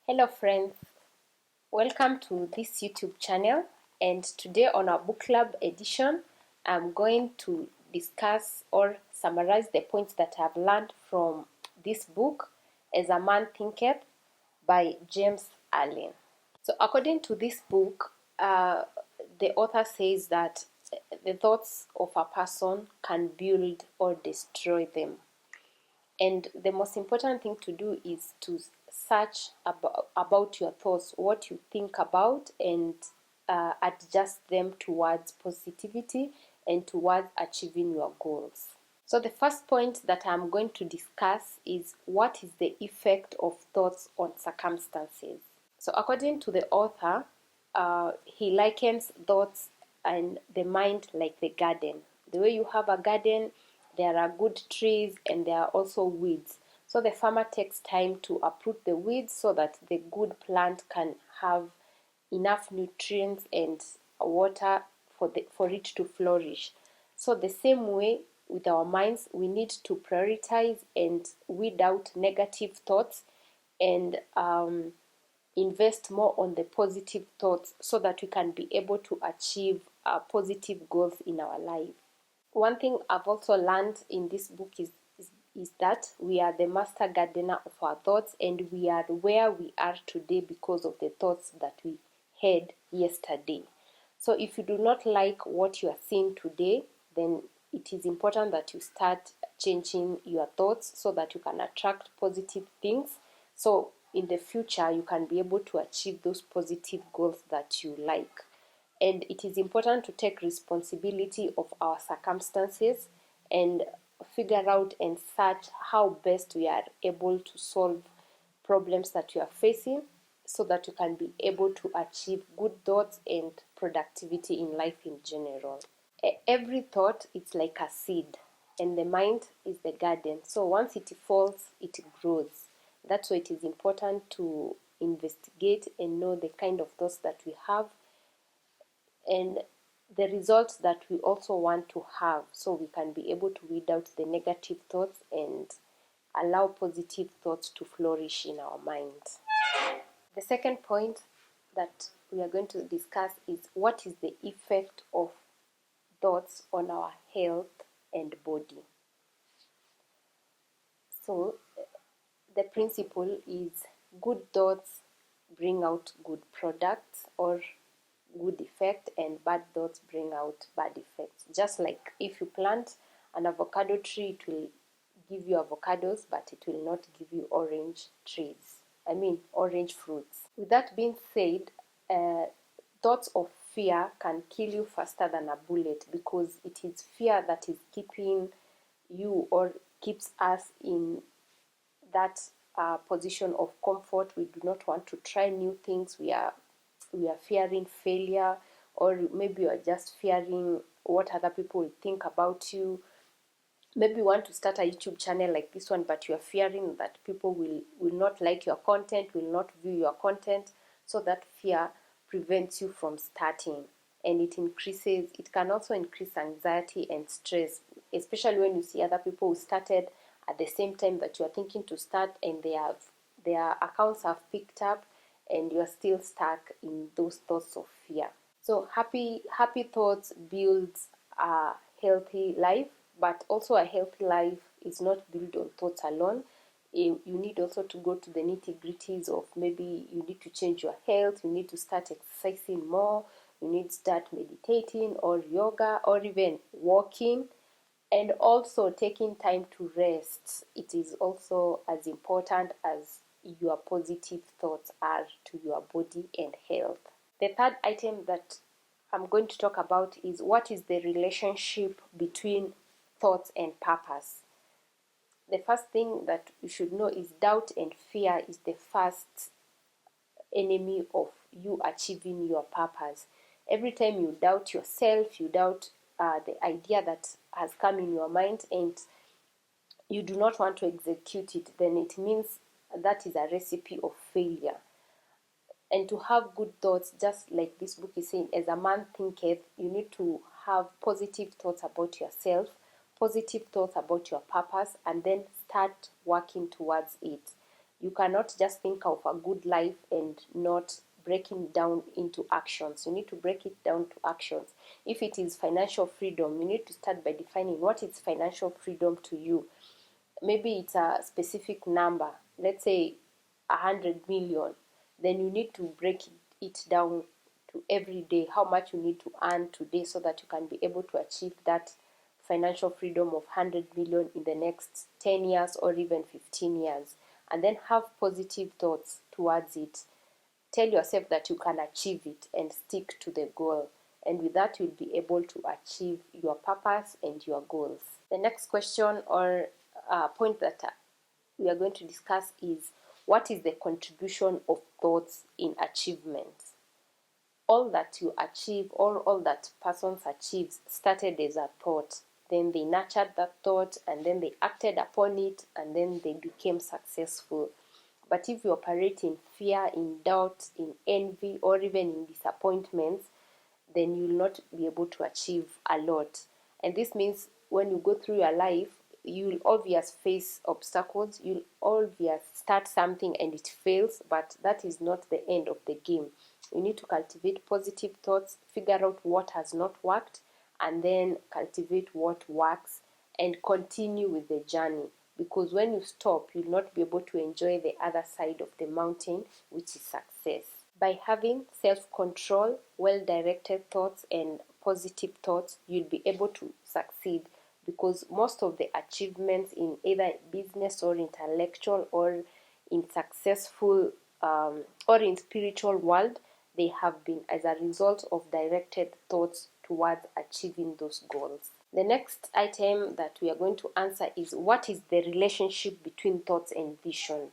Hello friends, welcome to this YouTube channel, and today on our book club edition I'm going to discuss or summarize the points that I've learned from this book, As a Man Thinketh by James Allen. So according to this book, the author says that the thoughts of a person can build or destroy them. And the most important thing to do is to search about your thoughts, what you think about, and adjust them towards positivity and towards achieving your goals. So the first point that I'm going to discuss is what is the effect of thoughts on circumstances. So according to the author, he likens thoughts and the mind like the garden. The way you have a garden, there are good trees and there are also weeds. So the farmer takes time to uproot the weeds so that the good plant can have enough nutrients and water for it to flourish. So the same way with our minds, we need to prioritize and weed out negative thoughts and invest more on the positive thoughts so that we can be able to achieve positive goals in our life. One thing I've also learned in this book is that we are the master gardener of our thoughts, and we are where we are today because of the thoughts that we had yesterday. So if you do not like what you are seeing today, then it is important that you start changing your thoughts so that you can attract positive things. So in the future, you can be able to achieve those positive goals that you like. And it is important to take responsibility of our circumstances and figure out and search how best we are able to solve problems that you are facing so that you can be able to achieve good thoughts and productivity in life in general. Every thought is like a seed, and the mind is the garden. So once it falls, it grows. That's why it is important to investigate and know the kind of thoughts that we have and the results that we also want to have, so we can be able to weed out the negative thoughts and allow positive thoughts to flourish in our minds. The second point that we are going to discuss is what is the effect of thoughts on our health and body. So the principle is good thoughts bring out good products or good effect, and bad thoughts bring out bad effects. Just like if you plant an avocado tree, it will give you avocados, but it will not give you orange fruits. With that being said, thoughts of fear can kill you faster than a bullet, because it is fear that is keeping you or keeps us in that position of comfort. We do not want to try new things. We are fearing failure, or maybe you are just fearing what other people will think about you. Maybe you want to start a YouTube channel like this one, but you are fearing that people will not like your content, will not view your content. So that fear prevents you from starting, and it can also increase anxiety and stress, especially when you see other people who started at the same time that you are thinking to start, and their accounts have picked up, and you are still stuck in those thoughts of fear. So happy thoughts builds a healthy life, but also a healthy life is not built on thoughts alone. You need also to go to the nitty-gritties of maybe you need to change your health, you need to start exercising more, you need to start meditating or yoga or even walking, and also taking time to rest. It is also as important as your positive thoughts are to your body and health. The third item that I'm going to talk about is what is the relationship between thoughts and purpose. The first thing that you should know is doubt and fear is the first enemy of you achieving your purpose. Every time you doubt yourself, you doubt the idea that has come in your mind, and you do not want to execute it, then it means that is a recipe of failure. And to have good thoughts, just like this book is saying, as a man thinketh, you need to have positive thoughts about yourself, positive thoughts about your purpose, and then start working towards it. You cannot just think of a good life and not breaking down into actions. You need to break it down to actions. If it is financial freedom, you need to start by defining what is financial freedom to you. Maybe it's a specific number, let's say 100 million. Then you need to break it down to every day, how much you need to earn today so that you can be able to achieve that financial freedom of 100 million in the next 10 years or even 15 years. And then have positive thoughts towards it. Tell yourself that you can achieve it and stick to the goal. And with that, you'll be able to achieve your purpose and your goals. The next question or point that we are going to discuss is, what is the contribution of thoughts in achievements? All that you achieve, or all that persons achieve, started as a thought. Then they nurtured that thought, and then they acted upon it, and then they became successful. But if you operate in fear, in doubt, in envy, or even in disappointments, then you'll not be able to achieve a lot. And this means when you go through your life, you'll always face obstacles, you'll always start something and it fails, but that is not the end of the game. You need to cultivate positive thoughts, figure out what has not worked, and then cultivate what works and continue with the journey. Because when you stop, you'll not be able to enjoy the other side of the mountain, which is success. By having self-control, well-directed thoughts, and positive thoughts, you'll be able to succeed, because most of the achievements in either business or intellectual or in successful or in spiritual world, they have been as a result of directed thoughts towards achieving those goals. The next item that we are going to answer is, what is the relationship between thoughts and vision?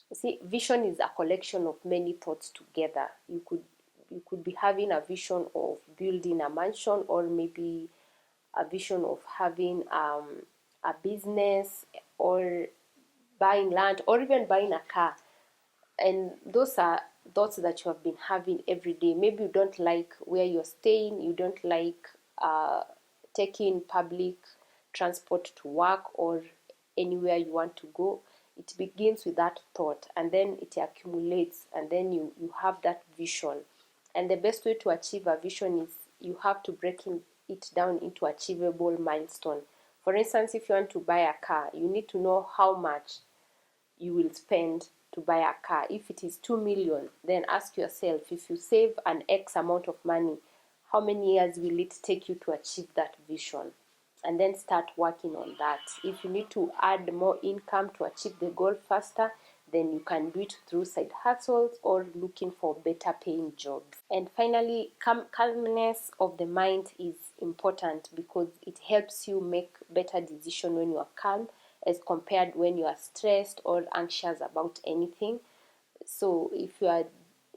You see, vision is a collection of many thoughts together. You could be having a vision of building a mansion, or maybe a vision of having a business, or buying land, or even buying a car. And those are thoughts that you have been having every day. Maybe you don't like where you're staying, you don't like taking public transport to work or anywhere you want to go. It begins with that thought, and then it accumulates, and then you have that vision. And the best way to achieve a vision is, you have to break it down into achievable milestone. For instance, if you want to buy a car, you need to know how much you will spend to buy a car. If it is 2 million, then ask yourself, if you save an X amount of money, how many years will it take you to achieve that vision? And then start working on that. If you need to add more income to achieve the goal faster, then you can do it through side hustles or looking for better paying jobs. And finally, calmness of the mind is important, because it helps you make better decisions when you are calm, as compared when you are stressed or anxious about anything. So if you are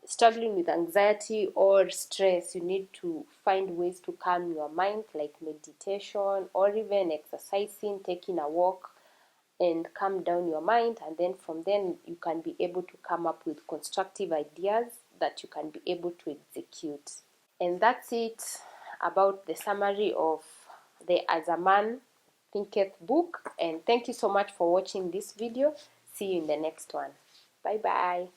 struggling with anxiety or stress, you need to find ways to calm your mind, like meditation or even exercising, taking a walk, and calm down your mind. And then from then you can be able to come up with constructive ideas that you can be able to execute. And that's it about the summary of the As a Man Thinketh book. And thank you so much for watching this video. See you in the next one. Bye bye.